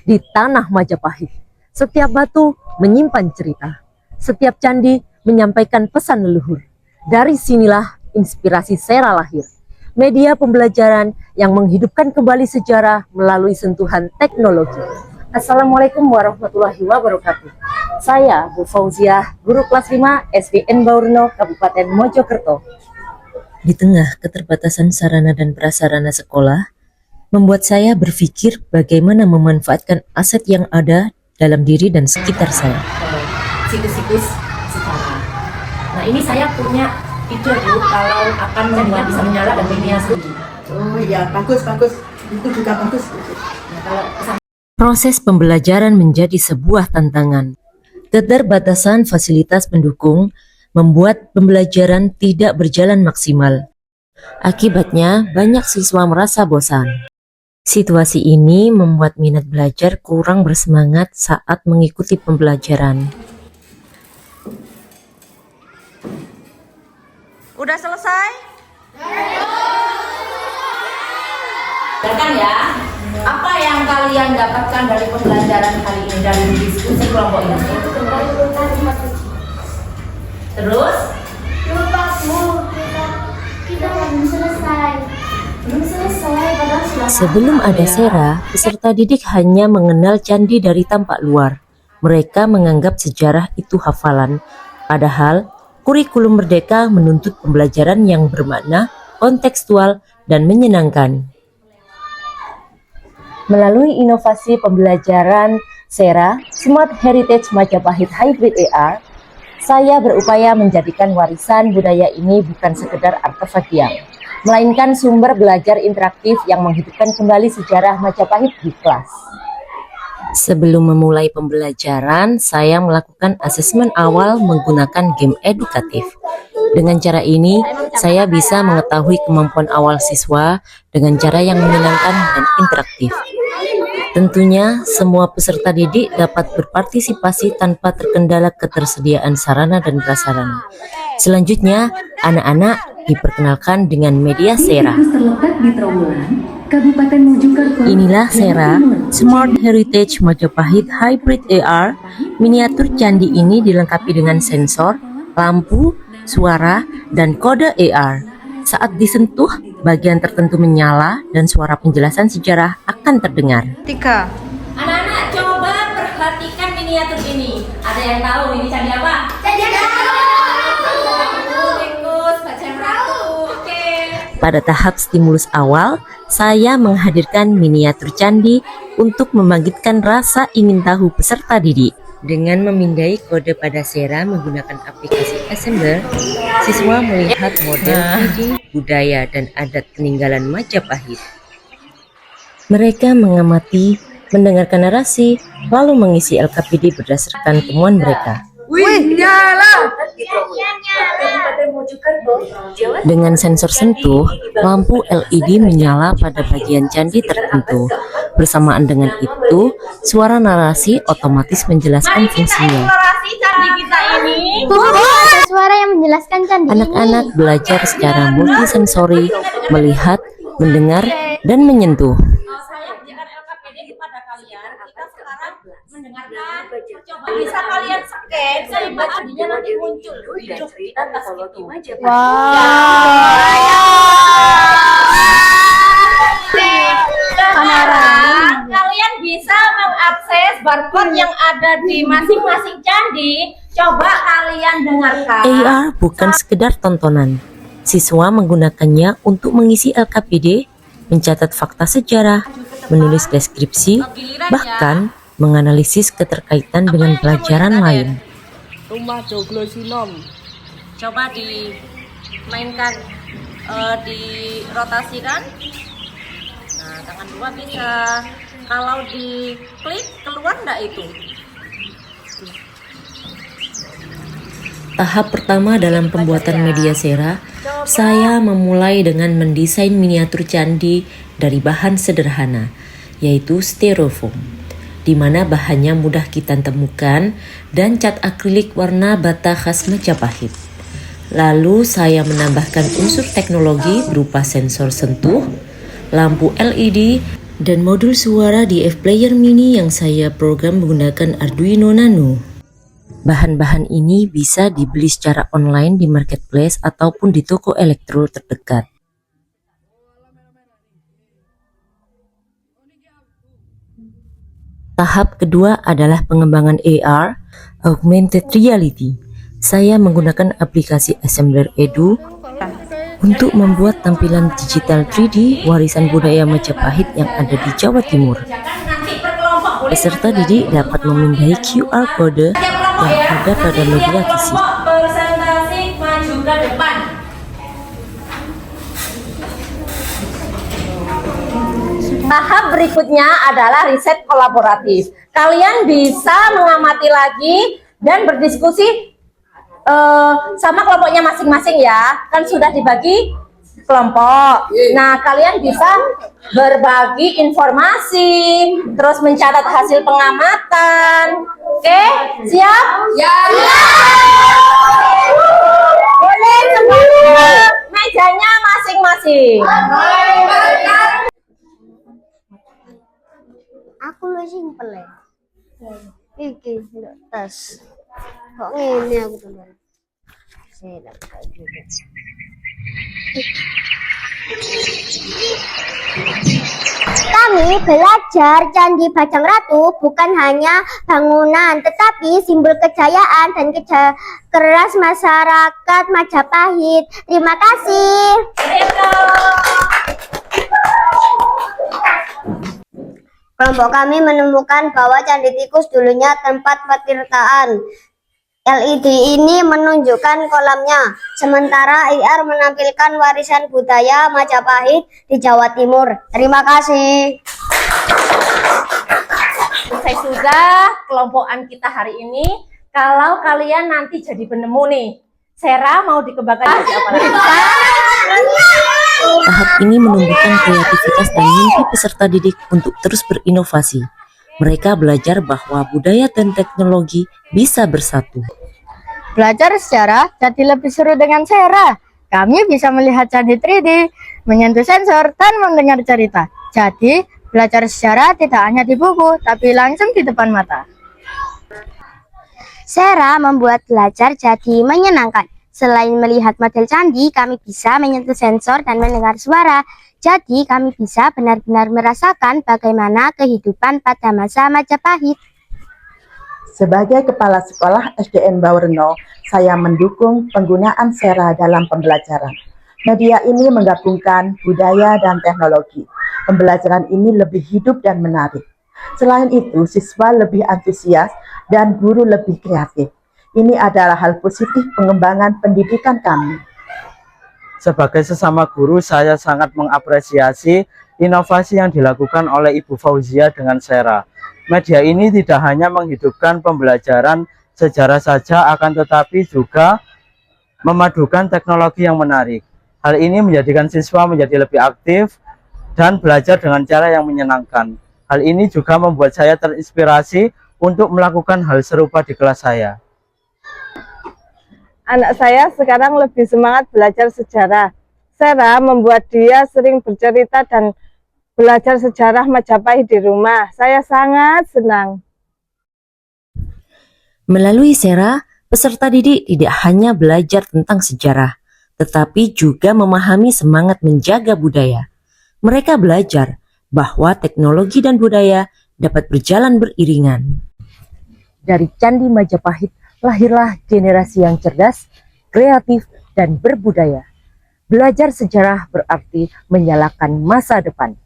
di tanah Majapahit. Setiap batu menyimpan cerita, setiap candi menyampaikan pesan leluhur. Dari sinilah inspirasi Sera lahir, media pembelajaran yang menghidupkan kembali sejarah melalui sentuhan teknologi. Assalamualaikum warahmatullahi wabarakatuh. Saya Bu Fauziah, guru kelas 5 SDN Baurno, Kabupaten Mojokerto. Di tengah keterbatasan sarana dan prasarana sekolah, membuat saya berpikir bagaimana memanfaatkan aset yang ada dalam diri dan sekitar saya. Situs-situs sejarah. Nah, ini saya punya ide Bu, kalau akan membuat bisa menyala dan miniatur. Oh iya, bagus. Itu juga bagus. Nah, kalau proses pembelajaran menjadi sebuah tantangan. Keterbatasan fasilitas pendukung membuat pembelajaran tidak berjalan maksimal. Akibatnya, banyak siswa merasa bosan. Situasi ini membuat minat belajar kurang bersemangat saat mengikuti pembelajaran. Udah selesai? Dengarkan ya, apa yang kalian dapatkan dari pembelajaran kali ini dari diskusi kelompok ini? Terus? Kita belum selesai. Padahal sudah. Sebelum ada Sera, peserta didik hanya mengenal candi dari tampak luar. Mereka menganggap sejarah itu hafalan, padahal kurikulum Merdeka menuntut pembelajaran yang bermakna, kontekstual, dan menyenangkan. Melalui inovasi pembelajaran Sera, Smart Heritage Majapahit Hybrid AR, saya berupaya menjadikan warisan budaya ini bukan sekedar artefak melainkan sumber belajar interaktif yang menghidupkan kembali sejarah Majapahit di kelas. Sebelum memulai pembelajaran, saya melakukan asesmen awal menggunakan game edukatif. Dengan cara ini, saya bisa mengetahui kemampuan awal siswa dengan cara yang menyenangkan dan interaktif. Tentunya, semua peserta didik dapat berpartisipasi tanpa terkendala ketersediaan sarana dan prasarana. Selanjutnya, anak-anak diperkenalkan dengan media Sera. Inilah Sera, Smart Heritage Majapahit Hybrid AR. Miniatur candi ini dilengkapi dengan sensor, lampu, suara, dan kode AR. Saat disentuh, bagian tertentu menyala dan suara penjelasan sejarah akan terdengar. 3. Anak-anak coba perhatikan miniatur ini. Ada yang tahu ini candi apa? Candi apa? Pada tahap stimulus awal, saya menghadirkan miniatur candi untuk membangkitkan rasa ingin tahu peserta didik. Dengan memindai kode pada Sera menggunakan aplikasi Assembler, siswa melihat model 3D, budaya, dan adat peninggalan Majapahit. Mereka mengamati, mendengarkan narasi, lalu mengisi LKPD berdasarkan temuan mereka. Wih, nyala! Dengan sensor sentuh, lampu LED menyala pada bagian candi tertentu. Bersamaan dengan itu, suara narasi otomatis menjelaskan fungsinya. Eksplorasi candi kita ini. Ada suara yang menjelaskan candi Anak-anak belajar secara multisensori, melihat, mendengar, dan menyentuh. Saya berikan LKPD kepada kalian. Kita sekarang mendengarkan. Coba bisa kalian scan sehingga candinya nanti muncul di atas itu. Sekarang kalian bisa mengakses barcode yang ada di masing-masing candi. Coba kalian dengarkan. AR bukan sekedar tontonan. Siswa menggunakannya untuk mengisi LKPD, mencatat fakta sejarah, menulis deskripsi, bahkan menganalisis keterkaitan dengan pelajaran lain. Rumah Joglo Sinom. Coba dimainkan, dirotasikan. Nah, tangan dua bisa. Kalau diklik keluar enggak itu? Tahap pertama dalam pembuatan media Sera, saya memulai dengan mendesain miniatur candi dari bahan sederhana, yaitu styrofoam, di mana bahannya mudah kita temukan, dan cat akrilik warna bata khas Majapahit. Lalu saya menambahkan unsur teknologi berupa sensor sentuh, lampu LED, dan modul suara di F-Player Mini yang saya program menggunakan Arduino Nano. Bahan-bahan ini bisa dibeli secara online di marketplace ataupun di toko elektro terdekat. Tahap kedua adalah pengembangan AR, Augmented Reality. Saya menggunakan aplikasi Assembler Edu untuk membuat tampilan digital 3D warisan budaya Majapahit yang ada di Jawa Timur. Peserta didik dapat memindai QR code yang ada pada media fisik. Presentasi maju ke depan. Tahap berikutnya adalah riset kolaboratif. Kalian bisa mengamati lagi dan berdiskusi sama kelompoknya masing-masing ya. Kan sudah dibagi kelompok. Nah, kalian bisa berbagi informasi, terus mencatat hasil pengamatan. Oke, siap? Ya. Boleh kembali ke mejanya masing-masing. Aku lu simpel ya. Iki tes. Kok ngene aku tuh. Saya dapat juga. Kami belajar Candi Bajang Ratu bukan hanya bangunan, tetapi simbol kejayaan dan kerja keras masyarakat Majapahit. Terima kasih. Kelompok kami menemukan bahwa Candi Tikus dulunya tempat petirtaan. LED ini menunjukkan kolamnya, sementara IR menampilkan warisan budaya Majapahit di Jawa Timur. Terima kasih. Selesai sudah kelompokan kita hari ini. Kalau kalian nanti jadi penemu nih, Sera mau dikembangkan jadi apa lagi? Tahap ini menumbuhkan kreativitas dan mimpi peserta didik untuk terus berinovasi. Mereka belajar bahwa budaya dan teknologi bisa bersatu. Belajar sejarah jadi lebih seru dengan Sera. Kami bisa melihat candi 3D, menyentuh sensor, dan mendengar cerita. Jadi, belajar sejarah tidak hanya di buku, tapi langsung di depan mata. Sera membuat belajar jadi menyenangkan. Selain melihat model candi, kami bisa menyentuh sensor dan mendengar suara. Jadi, kami bisa benar-benar merasakan bagaimana kehidupan pada masa Majapahit. Sebagai Kepala Sekolah SDN Bawerno, saya mendukung penggunaan Sera dalam pembelajaran. Media ini menggabungkan budaya dan teknologi. Pembelajaran ini lebih hidup dan menarik. Selain itu, siswa lebih antusias dan guru lebih kreatif. Ini adalah hal positif pengembangan pendidikan kami. Sebagai sesama guru, saya sangat mengapresiasi inovasi yang dilakukan oleh Ibu Fauzia dengan Sera. Media ini tidak hanya menghidupkan pembelajaran sejarah saja, akan tetapi juga memadukan teknologi yang menarik. Hal ini menjadikan siswa menjadi lebih aktif dan belajar dengan cara yang menyenangkan. Hal ini juga membuat saya terinspirasi untuk melakukan hal serupa di kelas saya. Anak saya sekarang lebih semangat belajar sejarah. Sera membuat dia sering bercerita dan belajar sejarah Majapahit di rumah. Saya sangat senang. Melalui Sera, peserta didik tidak hanya belajar tentang sejarah, tetapi juga memahami semangat menjaga budaya. Mereka belajar bahwa teknologi dan budaya dapat berjalan beriringan. Dari Candi Majapahit lahirlah generasi yang cerdas, kreatif, dan berbudaya. Belajar sejarah berarti menyalakan masa depan.